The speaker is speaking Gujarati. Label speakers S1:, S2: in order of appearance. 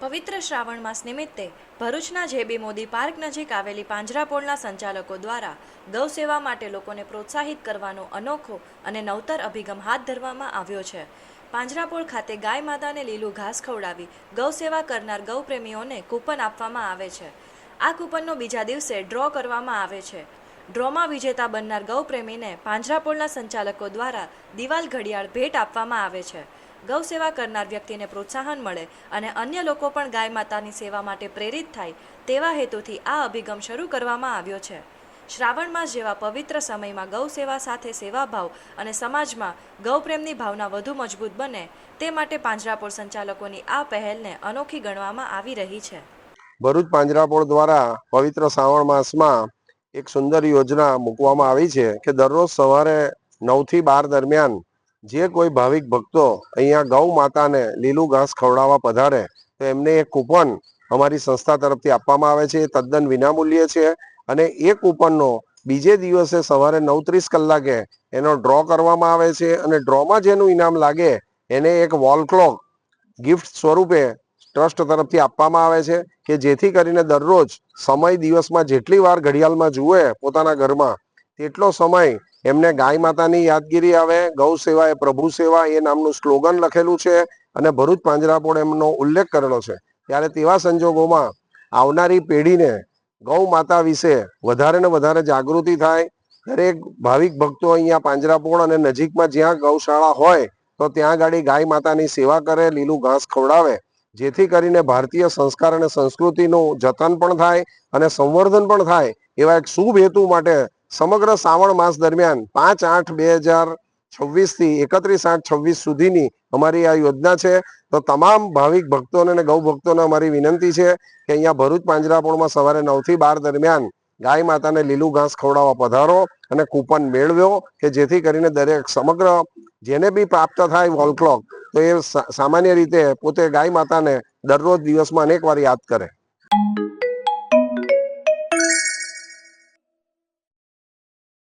S1: પવિત્ર શ્રાવણ માસ નિમિત્તે ભરૂચના જેબી મોદી પાર્ક નજીક આવેલી પાંજરાપોળના સંચાલકો દ્વારા ગૌ સેવા માટે લોકોને પ્રોત્સાહિત કરવાનો અનોખો અને નવતર અભિગમ હાથ ધરવામાં આવ્યો છે। પાંજરાપોળ ખાતે ગાય માતાને લીલું ઘાસ ખવડાવી ગૌ સેવા કરનાર ગૌપ્રેમીઓને કૂપન આપવામાં આવે છે। આ કૂપનનો બીજા દિવસે ડ્રો કરવામાં આવે છે। ડ્રોમાં વિજેતા બનનાર ગૌપ્રેમીને પાંજરાપોળના સંચાલકો દ્વારા દિવાલ ઘડિયાળ ભેટ આપવામાં આવે છે। ગૌ સેવા કરનાર વ્યક્તિને પ્રોત્સાહન મળે અને અન્ય લોકો પણ ગાય માતાની સેવા માટે પ્રેરિત થાય તેવા હેતુથી આ અભિગમ શરૂ કરવામાં આવ્યો છે। શ્રાવણ માસ જેવા પવિત્ર સમયમાં ગૌ સેવા સાથે સેવાભાવ અને સમાજમાં ગૌપ્રેમની ભાવના વધુ મજબૂત બને તે માટે પાંજરાપોળ સંચાલકોની આ પહેલને અનોખી ગણવામાં આવી રહી છે।
S2: ભરૂચ પાંજરાપોળ દ્વારા પવિત્ર શ્રાવણ માસમાં એક સુંદર યોજના મૂકવામાં આવી છે કે દરરોજ સવારે 9 થી 12 દરમિયાન જે કોઈ ભાવિક ભક્તો અહીંયા ગૌ માતાને લીલું ઘાસ ખવડાવવા પધારે તો એમને એક કૂપન અમારી સંસ્થા તરફથી આપવામાં આવે છે। એ તદ્દન વિનામૂલ્યે છે અને એ કૂપનનો બીજે દિવસે સવારે 9:30 કલાકે એનો ડ્રો કરવામાં આવે છે અને ડ્રોમાં જેનું ઇનામ લાગે એને એક વોલ ક્લોક ગિફ્ટ સ્વરૂપે ટ્રસ્ટ તરફથી આપવામાં આવે છે કે જેથી કરીને દરરોજ સમય દિવસમાં જેટલી વાર ઘડિયાળમાં જુએ પોતાના ઘરમાં તેટલો સમય એમને ગાય માતાની યાદગીરી આવે। ગૌ સેવા એ પ્રભુ સેવા એ નામનું સ્લોગન લખેલું છે અને ભરૂચ પાંજરાપોળ એમનો ઉલ્લેખ કરેલો છે। ત્યારે તેવા સંજોગોમાં આવનારી પેઢીને ગૌ માતા વિશે વધારે ને વધારે જાગૃતિ થાય। દરેક ભાવિક ભક્તો અહીંયા પાંજરાપોળ અને નજીકમાં જ્યાં ગૌશાળા હોય તો ત્યાં ગાડી ગાય માતાની સેવા કરે, લીલું ઘાસ ખવડાવે, જેથી કરીને ભારતીય સંસ્કાર અને સંસ્કૃતિનું જતન પણ થાય અને સંવર્ધન પણ થાય। એવા એક શુભ હેતુ માટે સમગ્ર શ્રાવણ માસ દરમિયાન 5/8/2026 થી 31/8/26 સુધીની અમારી આ યોજના છે। તો તમામ ભાવિક ભક્તોને અને ગૌ ભક્તોને અમારી વિનંતી છે કે અહીંયા ભરૂચ પાંજરાપોળમાં સવારે 9 થી 12 દરમિયાન ગાય માતાને લીલું ઘાસ ખવડાવવા પધારો અને કૂપન મેળવ્યો કે જેથી કરીને દરેક સમગ્ર જેને બી પ્રાપ્ત થાય વોલ ક્લોક તો એ સામાન્ય રીતે પોતે ગાય માતાને દરરોજ દિવસમાં અનેક વાર યાદ કરે।